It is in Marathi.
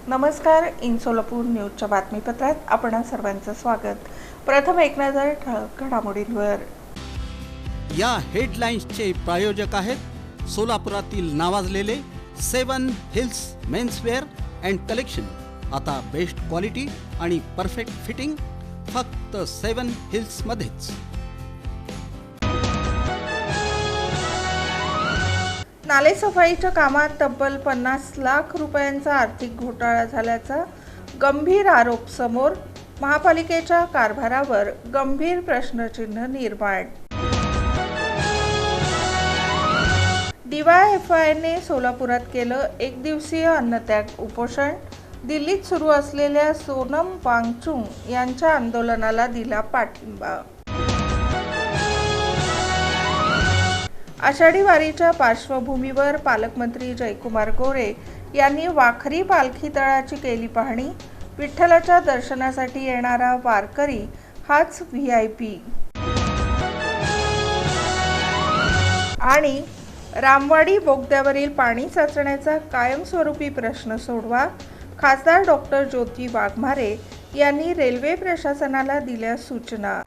नमस्कार. इन सोलापूर न्यूजच्या बातमीपत्रात आपण सर्वांचं स्वागत. प्रथम एक नजर ठळक घडामोडींवर. या हेडलाईन्सचे प्रायोजक आहेत सोलापुरातील नावाजलेले 7 हिल्स मेन्सवेअर अँड कलेक्शन. आता बेस्ट क्वालिटी आणि परफेक्ट फिटिंग फक्त 7 हिल्स मध्येच. नालेसफाईच्या कामात तब्बल 50 लाख रुपयांचा आर्थिक घोटाळा झाल्याचा गंभीर आरोप समोर. महापालिकेच्या कारभारावर गंभीर प्रश्नचिन्ह निर्माण. DYFIने सोलापुरात केलं एक दिवसीय अन्नत्याग उपोषण. दिल्लीत सुरू असलेल्या सोनम वांगचुक यांच्या आंदोलनाला दिला पाठिंबा. आषाढी वारीच्या पार्श्वभूमीवर पालकमंत्री जयकुमार गोरे यांनी वाखरी पालखी तळाची केली पाहणी. विठ्ठलाच्या दर्शनासाठी येणारा वारकरी हाच VIP. आणि रामवाडी बोगद्यावरील पाणी साचण्याचा कायमस्वरूपी प्रश्न सोडवा. खासदार डॉ. ज्योती वाघमारे यांनी रेल्वे प्रशासनाला दिल्या सूचना.